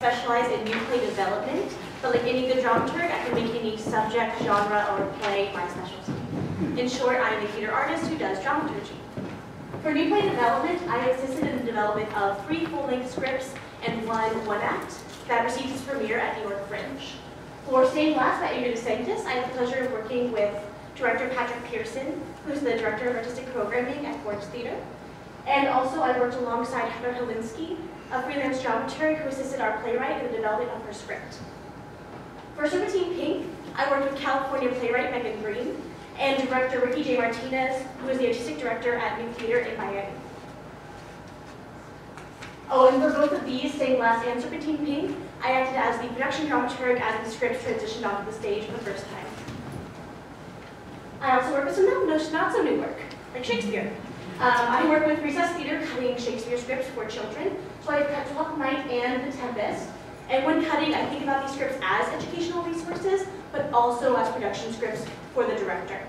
specialize in new play development, but like any good dramaturg, I can make any subject, genre, or play my specialty. In short, I am a theater artist who does dramaturgy. For new play development, I have assisted in the development of 3 full-length scripts and 1 one-act that received its premiere at New York Fringe. For stained glass by Adrian DeSantis, I have the pleasure of working with director Patrick Pearson, who's the director of artistic programming at Ford's Theater. And also I worked alongside Heather Helinski, a freelance dramaturg who assisted our playwright in the development of her script. For Serpentine Pink, I worked with California playwright Megan Green and director Ricky J. Martinez, who is the artistic director at New Theater in Miami. Oh, and for both of these, Stained Glass and Serpentine Pink, I acted as the production dramaturg as the scripts transitioned onto the stage for the first time. I also work with some not so new work, like Shakespeare. I work with Recess Theater cutting Shakespeare scripts for children, so I cut Twelfth Night and The Tempest. And when cutting, I think about these scripts as educational resources, but also as production scripts for the director.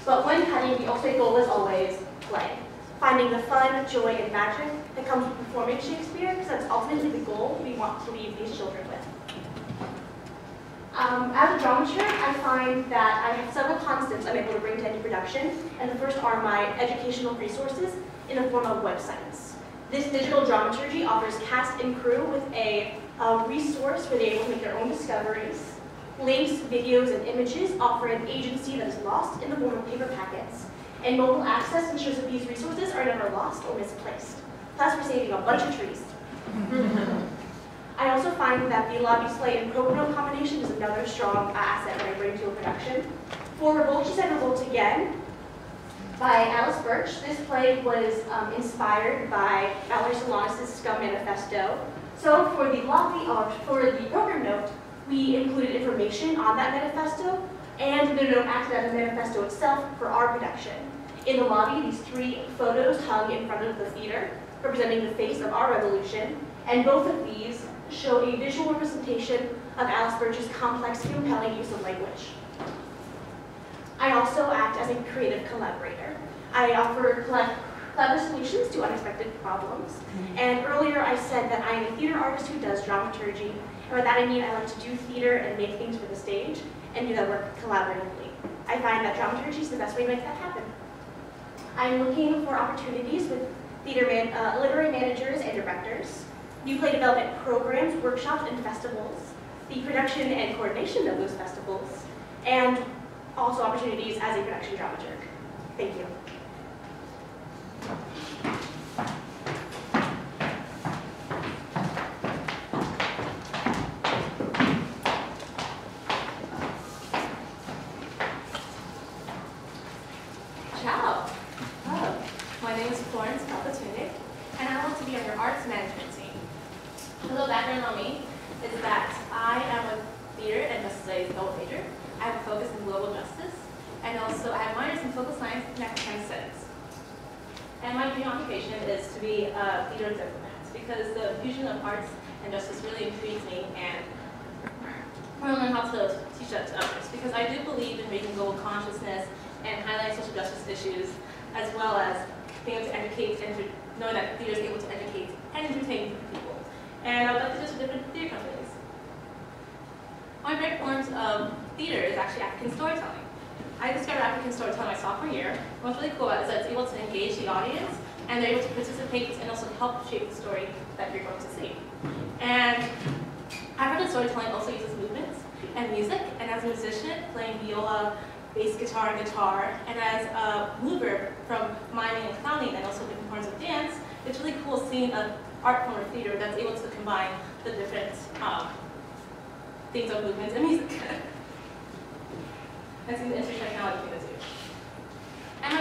But when cutting, the ultimate goal is always play. Finding the fun, joy, and magic that comes with performing Shakespeare, because that's ultimately the goal we want to leave these children with. As a dramaturg, I find that I have several constants I'm able to bring to any production, and the first are my educational resources in the form of websites. This digital dramaturgy offers cast and crew with a resource where they're able to make their own discoveries. Links, videos, and images offer an agency that is lost in the form of paper packets. And mobile access ensures that these resources are never lost or misplaced. Plus, we're saving a bunch of trees. I also find that the lobby slate and pro bono combination is another strong asset that I bring to a production. For Revolt, She Said Revolt Again, by Alice Birch, this play was inspired by Valerie Solanas' Scum Manifesto. So for the lobby, for the program note, we included information on that manifesto, and the note acted as a manifesto itself for our production. In the lobby, these 3 photos hung in front of the theater, representing the face of our revolution, and both of these show a visual representation of Alice Birch's complex and compelling use of language. I also act as a creative collaborator. I offer clever solutions to unexpected problems. And earlier I said that I am a theater artist who does dramaturgy. And by that I mean I like to do theater and make things for the stage and do that work collaboratively. I find that dramaturgy is the best way to make that happen. I'm looking for opportunities with literary managers and directors, new play development programs, workshops, and festivals, the production and coordination of those festivals, and also opportunities as a production dramaturg. Thank you. Ciao. Hello. My name is Florence Palpatunic, and I want to be on your arts management team. A little background on me is that I am a theater and justice studies double major. I have a focus in global justice, and also I have minors in social science and academic studies. And my dream occupation is to be a theater diplomat, because the fusion of arts and justice really intrigues me, and I want to learn how to teach that to others, because I do believe in raising global consciousness and highlighting social justice issues, as well as being able to educate and knowing that theater is able to educate and entertain people. And I would like to do this with different theater companies. One of my favorite forms of theater is actually African storytelling. I discovered African storytelling my sophomore year. What's really cool about it is that it's able to engage the audience, and they're able to participate and also help shape the story that you're going to see. And African storytelling also uses movements and music, and as a musician, playing viola, bass guitar, and as a mover from miming and clowning, and also different forms of dance, it's really cool seeing an art form or theater that's able to combine the different things of movements and music. And seeing the intersectionality between the two. And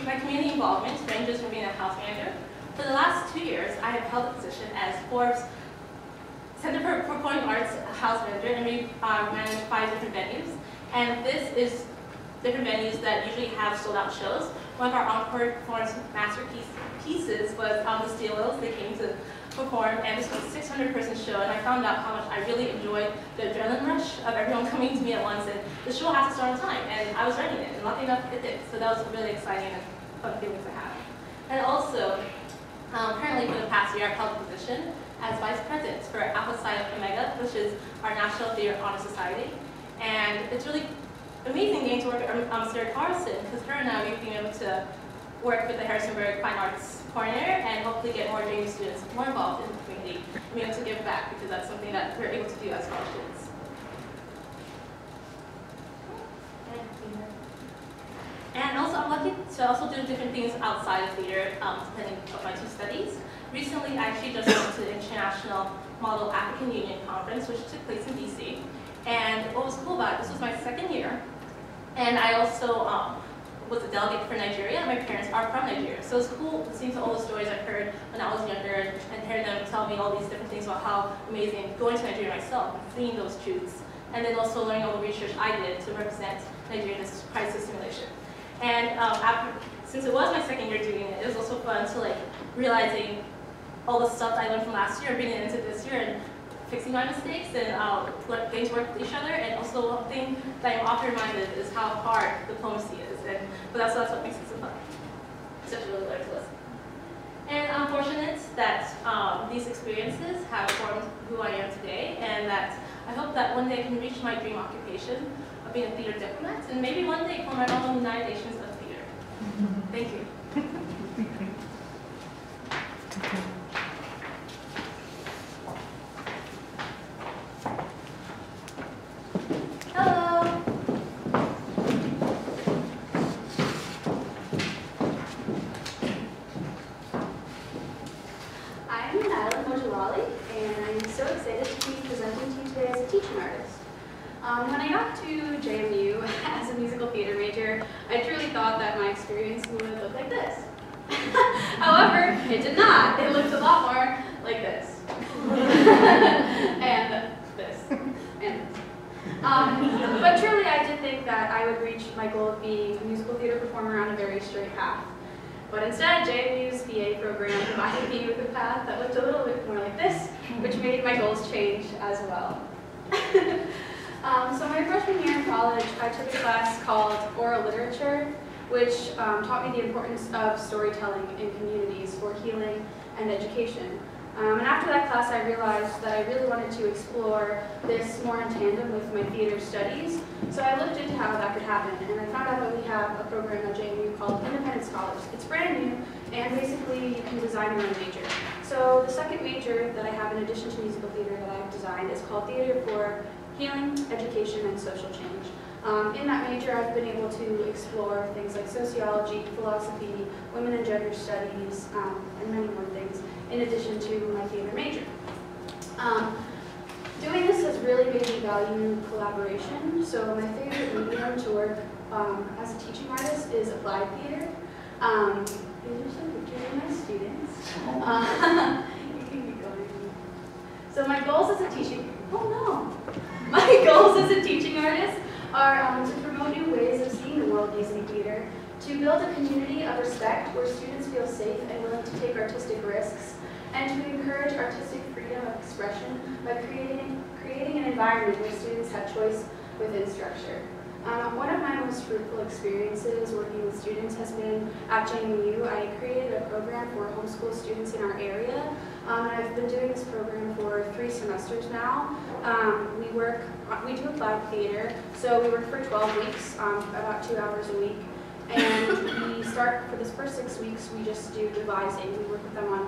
my community involvement ranges from being a house manager. For the last 2 years, I have held a position as Forbes Center for Performing Arts house manager, and we manage 5 different venues. And this is different venues that usually have sold-out shows. One of our encore performance masterpieces was the Steelos. They came to perform, and this was a 600-person show, and I found out how much I really enjoyed the adrenaline rush of everyone coming to me at once, and the show has to start on time, and I was running it, and luckily enough it did. So that was really exciting and fun feeling to have. And also, currently for the past year, I've held a position as Vice President for Alpha which is our National Theater Honor Society. And it's really amazing getting to work with Sarah Carlson, because her and I, we've been able to work with the Harrisonburg Fine Arts Corner and hopefully get more JMU students more involved in the community and be able to give back, because that's something that we're able to do as college students. And also, I'm lucky to also do different things outside of theater, depending on my two studies. Recently, I actually just went to the International Model African Union Conference, which took place in DC. And what was cool about it, this was my second year, and I also was a delegate for Nigeria. My parents are from Nigeria, so it's cool listening to all the stories I've heard when I was younger and hearing them tell me all these different things about how amazing going to Nigeria myself and seeing those truths, and then also learning all the research I did to represent Nigeria in this crisis simulation. And since it was my second year doing it, it was also fun to realizing all the stuff I learned from last year and bringing it into this year and fixing my mistakes and getting to work with each other. And also one thing that I'm often reminded is how hard diplomacy is. But that's what makes it so fun. It's just really learn to listen. And I'm fortunate that these experiences have formed who I am today, and that I hope that one day I can reach my dream occupation of being a theater diplomat, and maybe one day form my own United Nations of Theater. Thank you. Hello. I'm Madeline Mojalali, and I'm so excited to be presenting to you today as a teaching artist. When I got to JMU as a musical theater major, I truly thought that my experience would look like this. However, it did not. It looked a lot more like this. And this. And this. But truly, I did think that I would reach my goal of being a musical theater performer on a very straight path. But instead, JMU's BA program provided me with a path that looked a little bit more like this, which made my goals change as well. So my freshman year in college, I took a class called Oral Literature, which taught me the importance of storytelling in communities for healing and education. And after that class, I realized that I really wanted to explore this more in tandem with my theater studies. So I looked into how that could happen, and I found out that we have a program at JMU called Independent Scholars. It's brand new, and basically you can design your own major. So the second major that I have in addition to musical theater that I've designed is called Theater for Healing, Education, and Social Change. In that major, I've been able to explore things like sociology, philosophy, women and gender studies, and many more things, in addition to my theater major. Doing this has really made me value collaboration. So my favorite medium to work as a teaching artist is applied theater. These are some pictures of my students. You can keep going. So my goals as a teaching, my goals as a teaching artist are to promote new ways of seeing the world using theater, to build a community of respect where students feel safe and willing to take artistic risks, and to encourage artistic freedom of expression by creating an environment where students have choice within structure. One of my most fruitful experiences working with students has been at JMU. I created a program for homeschool students in our area, and I've been doing this program for 3 semesters now. We do applied theater, so we work for 12 weeks, about 2 hours a week. And we start, for this first 6 weeks, we just do devising. We work with them on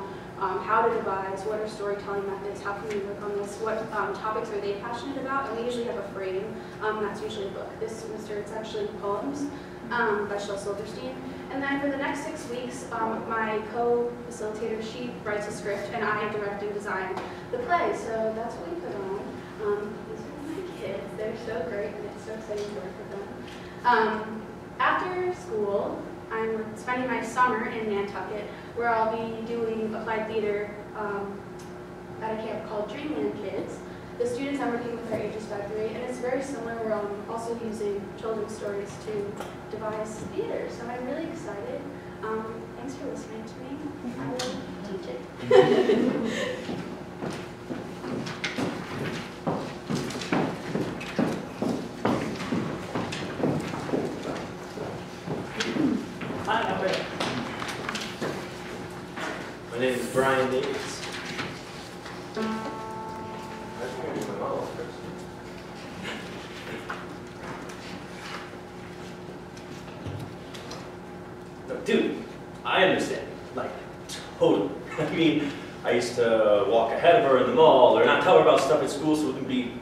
how to devise, what are storytelling methods, how can we work on this, what topics are they passionate about, and we usually have a frame. That's usually a book. This semester it's actually poems by Shel Silverstein. And then for the next 6 weeks, my co-facilitator, she writes a script, and I direct and design the play. So that's what we put on. These are my kids. They're so great, and it's so exciting to work with them. After school, I'm spending my summer in Nantucket, where I'll be doing applied theater at a camp called Dreamland Kids. The students I'm working with are ages 5 to 8, and it's very similar where I'm also using children's stories to devise theater. So I'm really excited. Thanks for listening to me. I will teach it. My name is Brian Davis. mean, I used to walk ahead of her in the mall, or not tell her about stuff at school so it can be,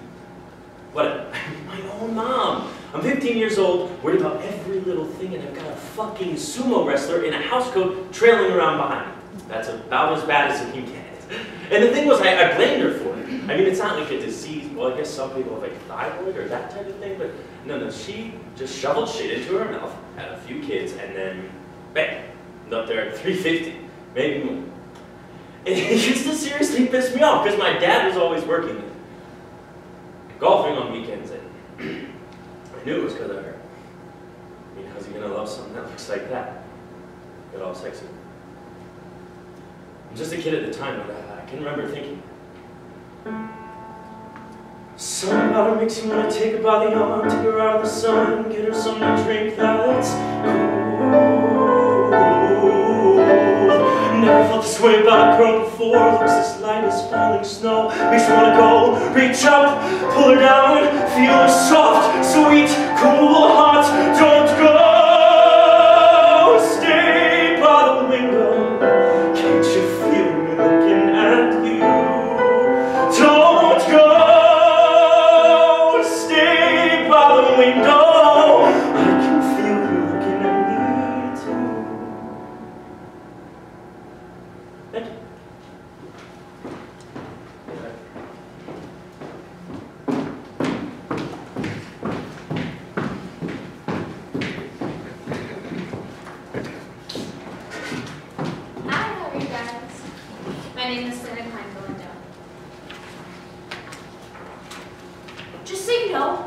what, my own mom. I'm 15 years old, worried about every little thing, and I've got a fucking sumo wrestler in a house coat trailing around behind me. That's about as bad as it can get. And the thing was, I blamed her for it. I mean, it's not like a disease. Well, I guess some people have like thyroid or that type of thing, but no, she just shoveled shit into her mouth, had a few kids, and then, bam, up there at 350, maybe more. And it used to seriously piss me off, because my dad was always working, golfing on weekends, and I knew it was because of her. I mean, how's he gonna love something that looks like that? Get all sexy. I'm just a kid at the time, but I can remember thinking, something about her makes you want to take her by the arm, take her out of the sun, get her something to drink that's cold. Never felt this way about a girl before, looks as light as falling snow, makes you want to go, reach up, pull her down, feel her soft, sweet, cool, hot, don't go, stay by the window, can't you feel me looking at you, don't go, stay by the window, I can feel you looking at me too. Thank you. My name is Linda Klein-Galindo. Just so you know,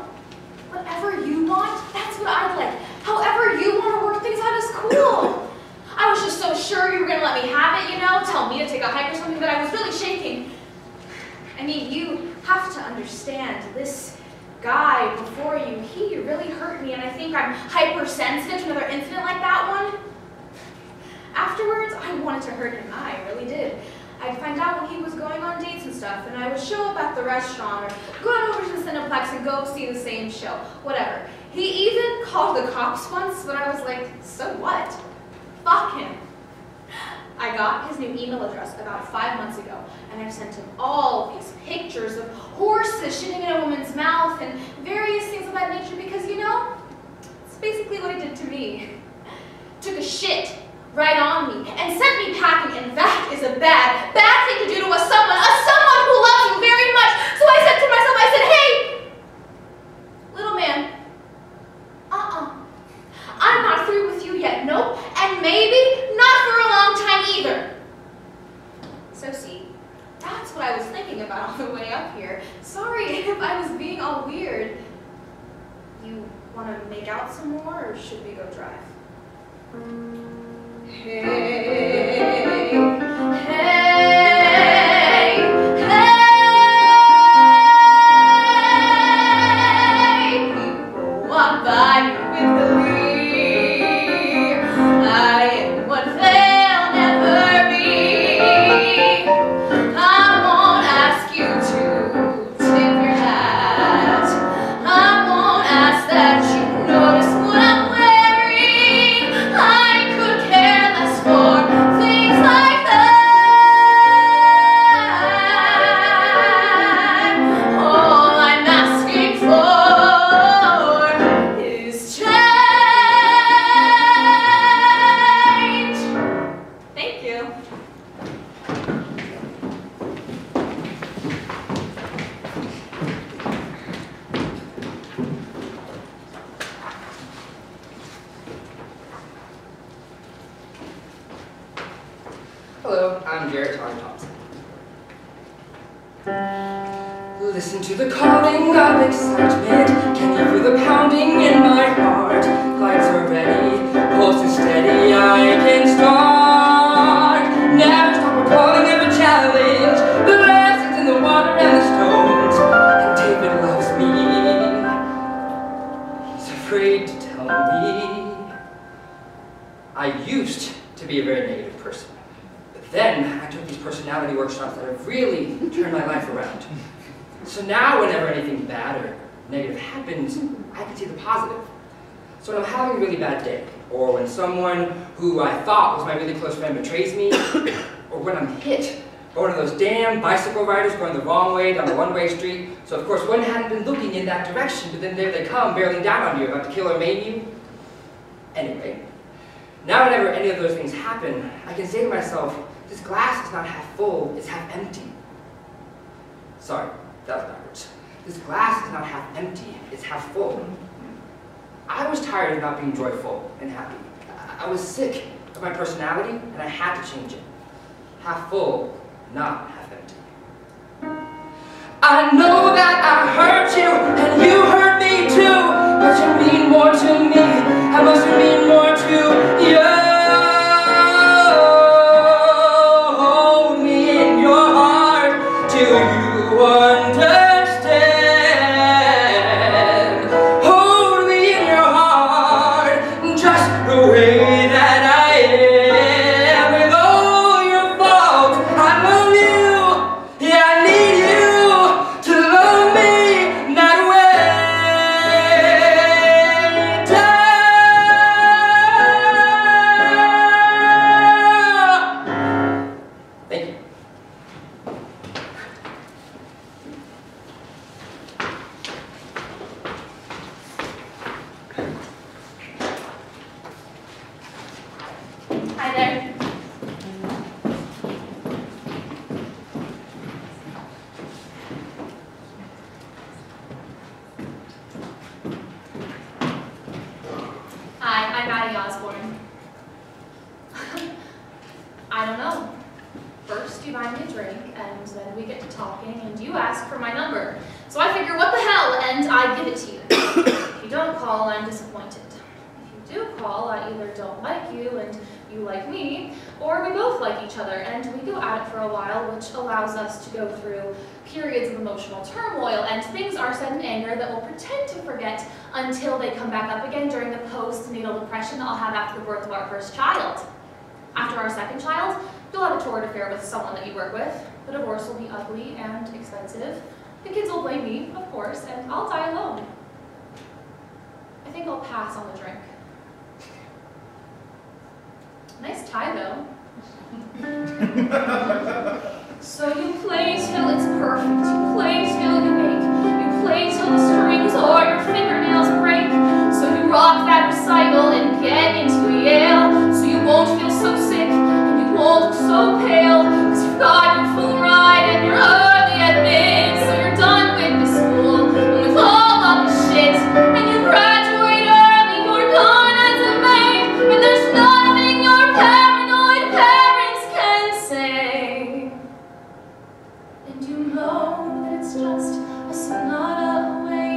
whatever you want, that's what I'd like. However you want to work things out is cool. I was just so sure you were going to let me have it, you know, tell me to take a hike or something, but I was really shaking. I mean, you have to understand, this guy before you, he really hurt me, and I think I'm hypersensitive to another incident like that one. Afterwards, I wanted to hurt him. I really did. I'd find out when he was going on dates and stuff, and I would show up at the restaurant or go on over to the Cineplex and go see the same show, whatever. He even called the cops once, but I was like, so what? Fuck him. I got his new email address about 5 months ago, and I've sent him all these pictures of horses shitting in a woman's mouth and various things of that nature because, you know, it's basically what he did to me. Took a shit right on me and sent me packing, and that is a bad thing to do to someone who loves you very much. So I said to myself, I said, hey, little man, I'm not through with you yet, nope, and maybe not for a long time either. So see, that's what I was thinking about on the way up here. Sorry if I was being all weird. You want to make out some more, or should we go drive? Hey, people walk by me with glee. I am what they'll never be. I won't ask you to tip your hat. I won't ask that you notice what I'm wearing. I could care less for things like that. All I'm asking for is change. Thank you. Hello, I'm Garrett Thompson. Listen to the calling of excitement. Can you feel the pounding in my heart? Lights are ready, pulse is steady, I can start. Never stop recalling every challenge, the lessons in the water and the stones. And David loves me. He's afraid to tell me. I used to be a very negative person. Then I took these personality workshops that have really turned my life around. So now whenever anything bad or negative happens, I can see the positive. So when I'm having a really bad day, or when someone who I thought was my really close friend betrays me, or when I'm hit by one of those damn bicycle riders going the wrong way down the one-way street. So of course one hadn't been looking in that direction, but then there they come, barreling down on you, about to kill or maim you. Anyway, now whenever any of those things happen, I can say to myself, this glass is not half full, it's half empty. Sorry, that was backwards. This glass is not half empty, it's half full. I was tired of not being joyful and happy. I was sick of my personality, and I had to change it. Half full, not half empty. I know that I hurt you, and you hurt me too, but you mean more to me, I must mean more to you. Hold me in your heart till you understand. Hold me in your heart, just the way that I am. With all your faults, I love you. Yeah, I need you to love me that way. Thank you. Hi there. Hi, I'm Maddie Osborne. I don't know. First you buy me a drink, and then we get to talking, and you ask for my number. So I figure, what the hell, and I give it to you. If you don't call, I'm disappointed. If you do call, I either don't like you, and you like me, or we both like each other, and we go at it for a while, which allows us to go through periods of emotional turmoil, and things are said in anger that we'll pretend to forget until they come back up again during the postnatal depression I'll have after the birth of our first child. After our second child, you'll have a torrid affair with someone that you work with. The divorce will be ugly and expensive. The kids will blame me, of course, and I'll die alone. I think I'll pass on the drink. Nice tie, though. So you play till it's perfect. You play till you ache. You play till the strings or your fingernails break. So you rock that recycle and get into Yale. So you won't feel so sick and you won't look so pale. Cause you've got your full ride and you're early at mid. So you're done with the school and with all of the shit. And you graduate early, you're gone as a maid. And there's nothing your paranoid parents can say. And you know that it's just a sonata away,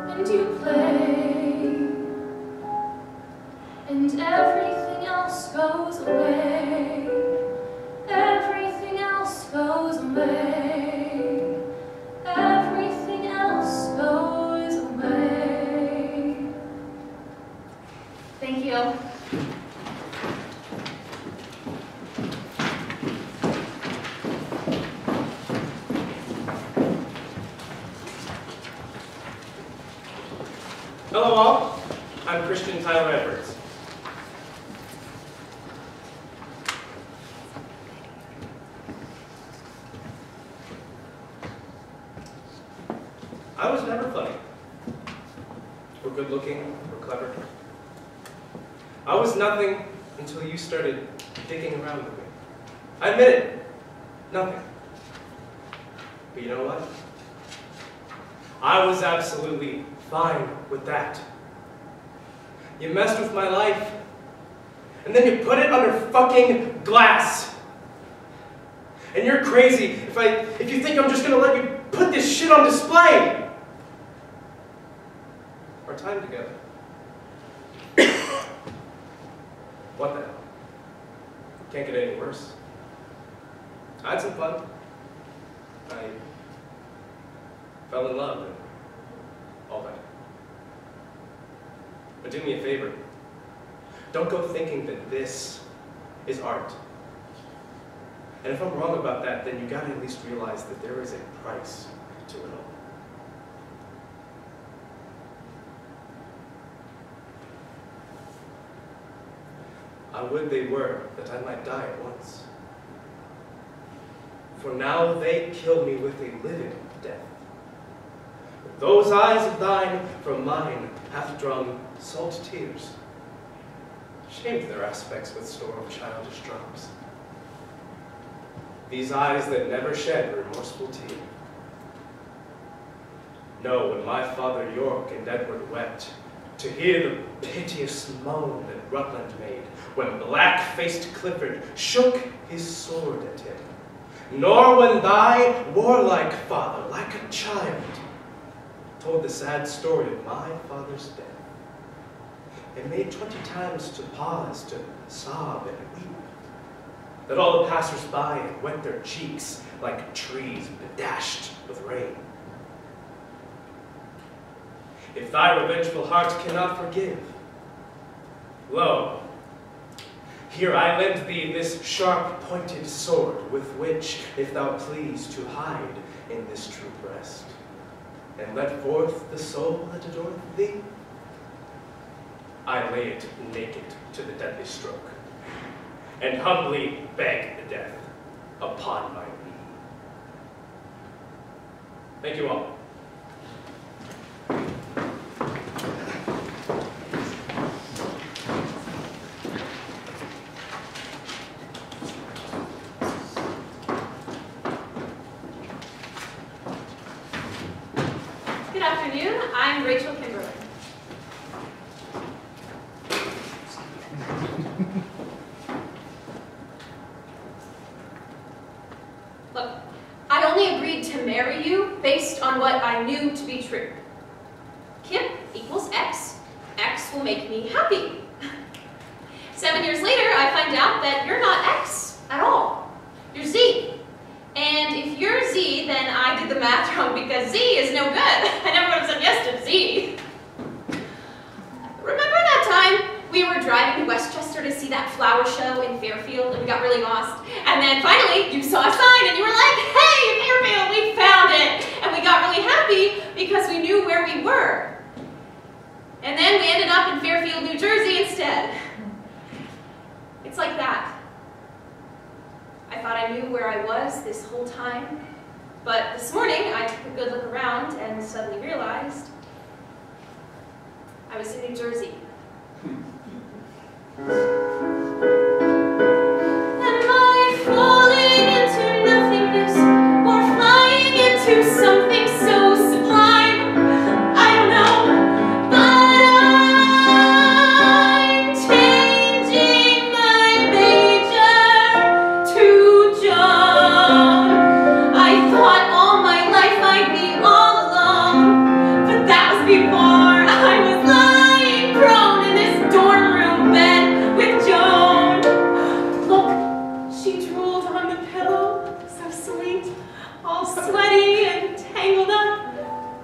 and you play, and everything else goes away, everything else goes away, everything else goes away. Thank you. Hello all, I'm Christian Tyler Edwards. I was never funny, or good looking, or clever. I was nothing until you started digging around with me. I admit it, nothing. But you know what? I was absolutely fine with that. You messed with my life, and then you put it under fucking glass. And you're crazy if you think I'm just gonna let you put this shit on display. Our time together. What the hell? Can't get any worse. I had some fun. I fell in love and all that. But do me a favor. Don't go thinking that this is art. And if I'm wrong about that, then you gotta at least realize that there is a price to it all. How would they were that I might die at once. For now they kill me with a living death. Those eyes of thine from mine hath drawn salt tears, shamed their aspects with store of childish drops. These eyes that never shed remorseful tear. No, when my father York and Edward wept, to hear the piteous moan that Rutland made, when black-faced Clifford shook his sword at him, nor when thy warlike father, like a child, told the sad story of my father's death, and made 20 times to pause, to sob and weep, that all the passers-by had wet their cheeks like trees bedashed with rain. If thy revengeful heart cannot forgive, lo, here I lend thee this sharp-pointed sword, with which, if thou please, to hide in this true breast, and let forth the soul that adoreth thee, I lay it naked to the deadly stroke, and humbly beg the death upon my knee. Thank you all. Good afternoon, I'm Rachel Kimberlin. Look, I only agreed to marry you based on what I knew to be true. Kim equals X. X will make me happy. 7 years later, I find out that you're not X at all. You're Z. And if you're Z, then I did the math wrong because Z is no good. I never would have said yes to Z. Remember that time we were driving to Westchester to see that flower show in Fairfield and we got really lost? And then finally you saw a sign and you were like, hey, Fairfield, we found it! And we got really happy because we knew where we were. And then we ended up in Fairfield, New Jersey instead. It's like that. I thought I knew where I was this whole time, but this morning I took a good look around and suddenly realized I was in New Jersey. Am I falling into nothingness or flying into something so sublime? I don't know, but I'm changing my major to Joan. I thought all my life I'd be all alone, but that was before I was lying prone in this dorm room bed with Joan. Look, she drooled on the pillow, so sweet, all sweaty and tangled up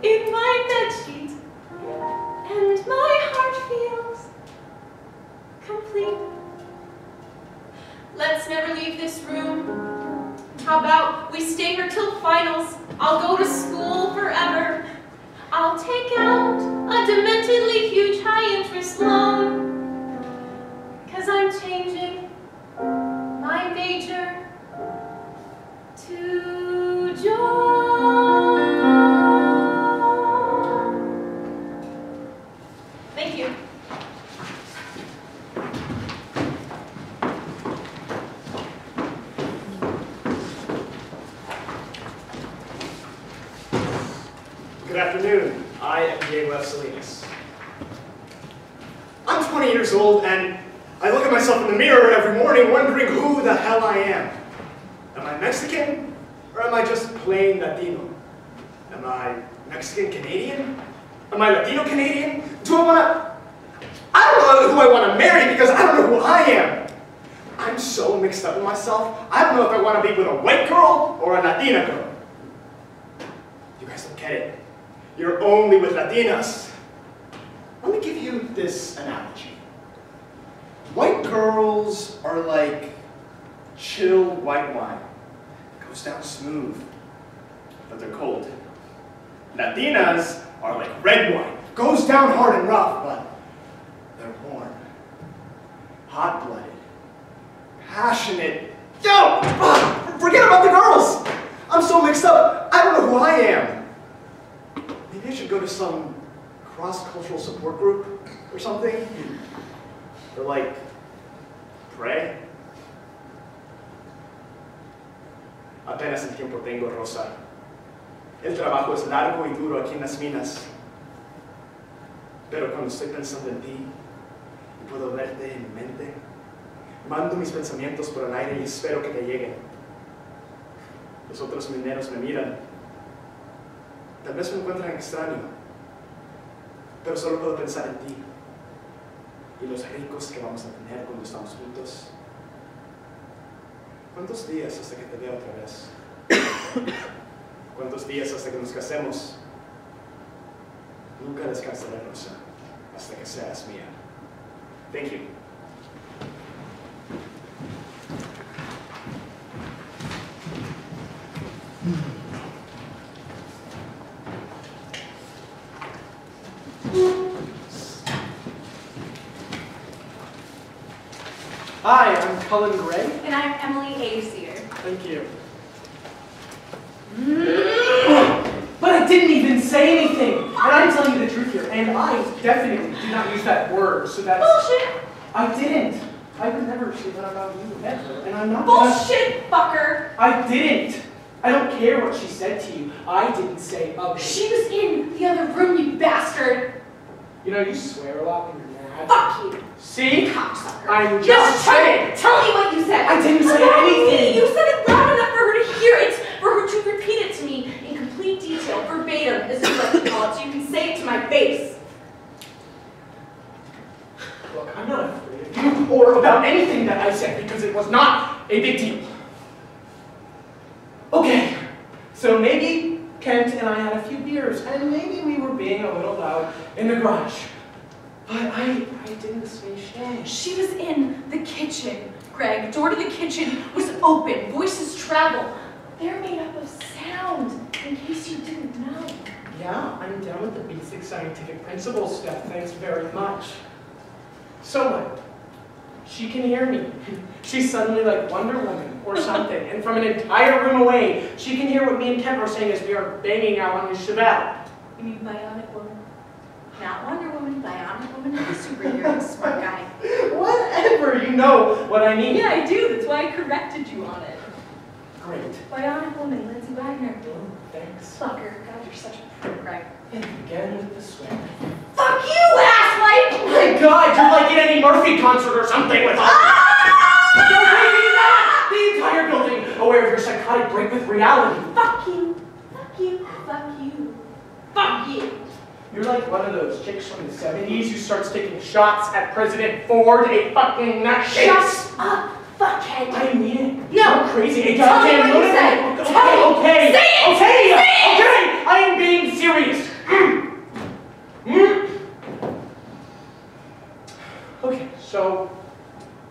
in my bedsheet, and my heart feels complete. Let's never leave this room. How about we stay here till finals? I'll go to school forever. I'll take out a dementedly huge high-interest loan, 'cause I'm changing my major to Joan. Thank you. Good afternoon. I am Diego F. Salinas. I'm 20 years old and I look at myself in the mirror every morning wondering who the hell I am. Am I Mexican or am I just plain Latino? Am I Mexican Canadian? Am I Latino Canadian? I don't know who I want to marry because I don't know who I am. I'm so mixed up in myself, I don't know if I want to be with a white girl or a Latina girl. You guys don't get it. You're only with Latinas. Let me give you this analogy. White girls are like chilled white wine. It goes down smooth, but they're cold. Latinas are like red wine. Goes down hard and rough, but they're warm. Hot-blooded passionate. Yo! Forget about the girls! I'm so mixed up, I don't know who I am. Maybe I should go to some cross-cultural support group or something? Or like, pray? Apenas el tiempo tengo, Rosa. El trabajo es largo y duro aquí en las minas. Pero cuando estoy pensando en ti, y puedo verte en mi mente, mando mis pensamientos por el aire y espero que te lleguen. Los otros mineros me miran. Tal vez me encuentran extraño, pero solo puedo pensar en ti y los ricos que vamos a tener cuando estamos juntos. ¿Cuántos días hasta que te vea otra vez? ¿Cuántos días hasta que nos casemos? Nunca descansaré, Rosa, hasta que seas mía. Thank you. Hi, I'm Cullen Gray. And I'm Emily Acier. Thank you. But I didn't even say anything! And I'm telling you the truth here, and I definitely did not use that word, so that's... Bullshit! I didn't. I would never say that about you, ever, and I'm not... Bullshit, fucker! I didn't! I don't care what she said to you. I didn't say ugly. She was in the other room, you bastard! You know, you swear a lot when you're mad. Fuck you! See? Cocksucker. I'm just saying! Tell me what you said! I didn't say About anything! Me. You said it loud enough for her to hear it, for her to repeat it to me in complete detail, verbatim, as you like to call it, so you can say it to my face. Look, I'm not afraid of you or about anything that I said because it was not a big deal. Okay, so maybe Kent and I had a few beers, and maybe we were being a little loud in the garage. But I didn't say shit. She was in the kitchen, Greg. Door to the kitchen was open. Voices travel. They're made up of sound, in case you didn't know. Yeah, I'm down with the basic scientific principles stuff. Thanks very much. So what? She can hear me. She's suddenly like Wonder Woman or something, and from an entire room away, she can hear what me and Kent are saying as we are banging out on his Chevelle. You mean Bionic Woman? Not Wonder Woman, Bionic Woman, and a superhero, smart guy. Whatever, you know what I mean. Yeah, I do. That's why I corrected you on it. Great. Bionic Woman, Lindsay Wagner. Oh, thanks. Fucker. God, you're such a prick, Greg. And again with the swear. Fuck you, asswipe! Oh my god, you're like at Eddie Murphy concert or something with all... Don't make me mad! The entire building aware of your psychotic break with reality. Fuck you. Fuck you. Fuck you. Fuck you. You're like one of those chicks from the 70s who starts taking shots at President Ford, a fucking nutcase. Shut up, fuckhead. I mean it. No. You're crazy. A Tell me goddamn what you said. lunatic. Tell me. Okay. Say it. Okay. Say it. Okay. I am being serious. Okay, so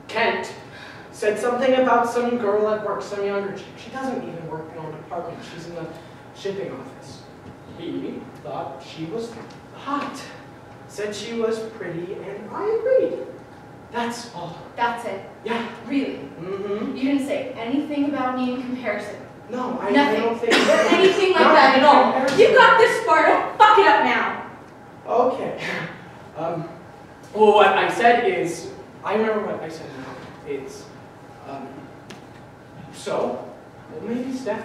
Kent said something about some girl at work, some younger chick. She doesn't even work in our department. She's in the shipping office. He thought she was hot. Said she was pretty, and I agreed. That's all. That's it. Yeah. Really? Mm-hmm. You didn't say anything about me in comparison. No, I Nothing. don't think Anything like Not that in at all. comparison. You got this far. Don't fuck it up now. Okay. Well, what I said is, I remember what I said now. It's, so, well, maybe Steph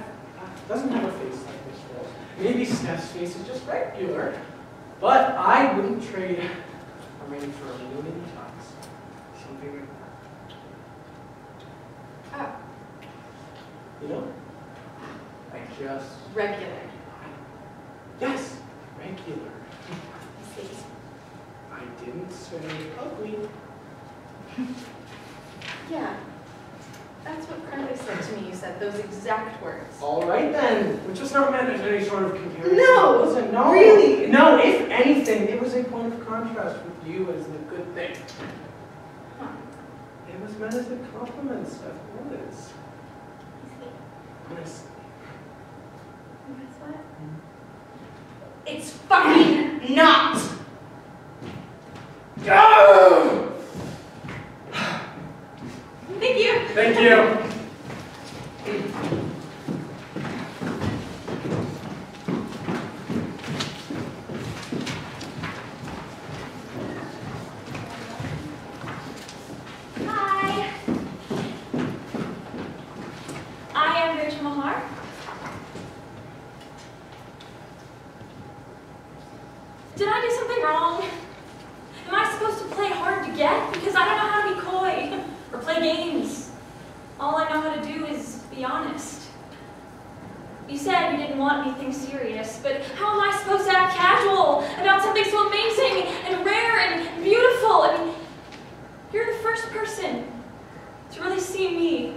doesn't have a face like this girl. Maybe Steph's face is just regular, but I wouldn't trade a ring for $1 million. Something like that. Oh, You know? Like just, regular. yes, regular. I see. I didn't say ugly. Yeah. That's what Carly said to me. You said those exact words. All right then, which was not meant as any sort of comparison. No, was it? No, really? No, if anything, it was a point of contrast with you as the good thing. Huh. It was meant as a compliment, Steph. Was. Honestly. Guess what? It's fucking not! Go! Thank you. Thank Thank you. Hi. I am Rachel Mahar. Did I do something wrong? Am I supposed to play hard to get? Because I don't know how to be coy or play games. All I know how to do is be honest. You said you didn't want anything serious, but how am I supposed to act casual about something so amazing and rare and beautiful? I mean, you're the first person to really see me.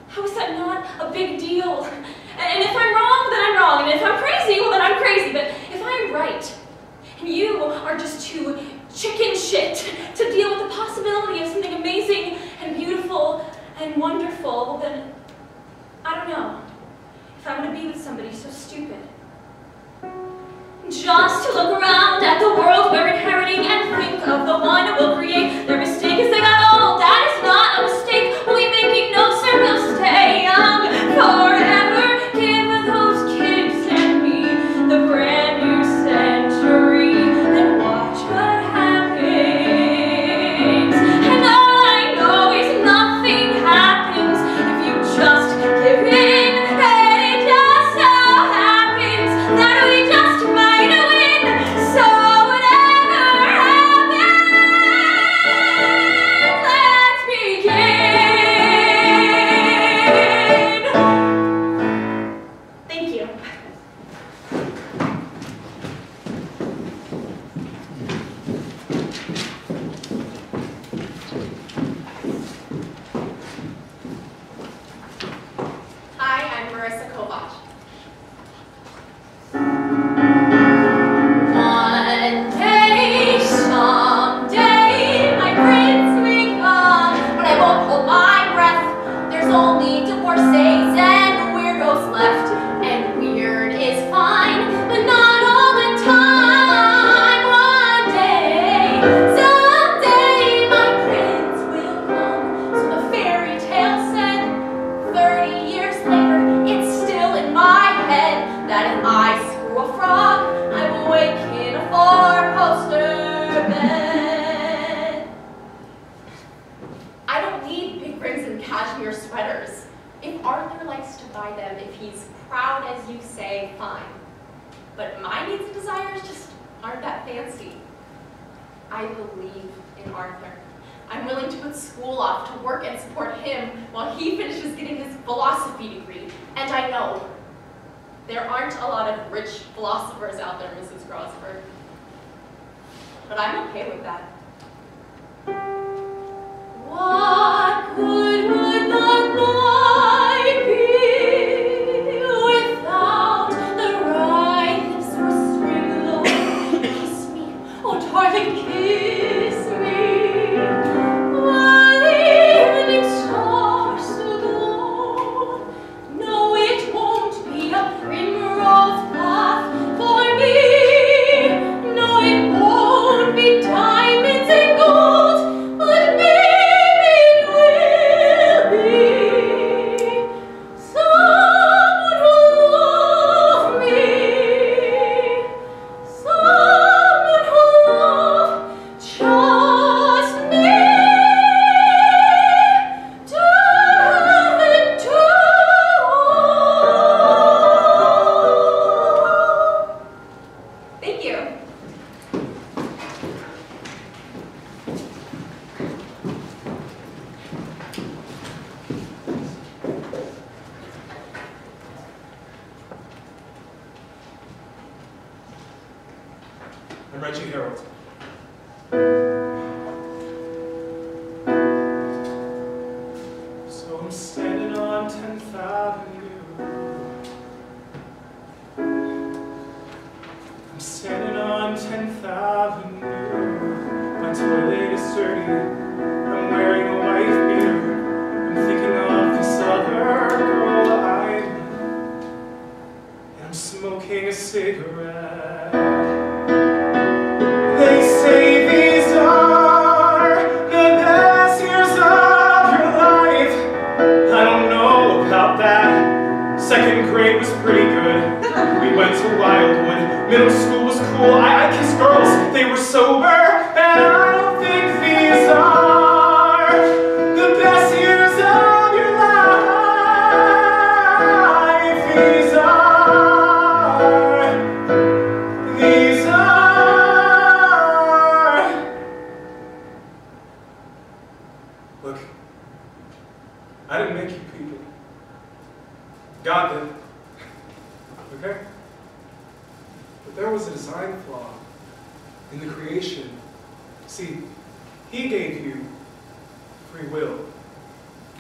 How is that not a big deal? And if I'm wrong, then I'm wrong. And if I'm crazy, well, then I'm crazy. But if I'm right, and you are just too chicken shit to deal with the possibility of something amazing and beautiful and wonderful, well, then I don't know if I want to be with somebody so stupid. Just to look around at the world we're inheriting and think of the one we'll create. Their mistake is they got old. That is not a mistake. We'll be making no sir, we'll stay young forever. Give those kids and me the brand new century and watch what happens. And all I know is nothing happens if you just give in. And it just so happens that we just might win. So whatever happens, let's begin. Thank you. Hi, I'm Marissa Kovach. One day, someday, my prince may come, but I won't hold my breath. There's only divorcees and weirdos left, and weird is fine, but not all the time. One day, someday, my prince will come. So the fairy tale said. 30 years later, it's still in my head that if I screw a frog, I will wake in a four-poster bed. I don't need big rings and cashmere sweaters. If Arthur likes to buy them, if he's proud as you say, fine. But my needs and desires just aren't that fancy. I believe in Arthur. I'm willing to put school off to work and support him while he finishes getting his philosophy degree. And I know there aren't a lot of rich philosophers out there, Mrs. Grosberg. But I'm okay with that. What good would the night be without the right lips whispering low? Kiss me, oh darling, kiss me, while the evening stars aglow. No, it won't be a primrose path for me. No, it won't be diamonds and gold, but maybe it will be someone who loves me, someone who loves just me, two and two. Thank you. I'm Reggie Harold. So I'm standing on 10th Avenue. I'm standing on 10th Avenue. My toilet is dirty. I'm wearing a white beater. I'm thinking of this other girl I met. And I'm smoking a cigarette. They say these are the best years of your life. Second grade was pretty good. We went to Wildwood. Middle school was cool. I kissed girls. They were sober. And I don't think these are the best years of your life. These are. Look, I didn't make you people. God did. Okay? But there was a design flaw in the creation. See, He gave you free will.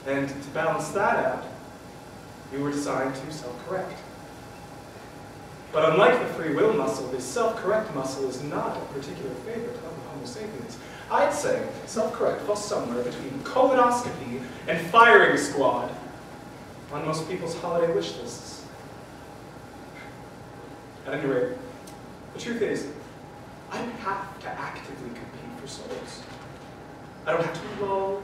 And to balance that out, you were designed to self-correct. But unlike the free will muscle, this self-correct muscle is not a particular favorite of the Homo sapiens. I'd say self-correct falls somewhere between colonoscopy and firing squad on most people's holiday wish lists. At any rate, the truth is, I don't have to actively compete for souls. I don't have to lull,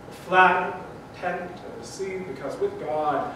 or flatter, or tempt, or deceive, because with God,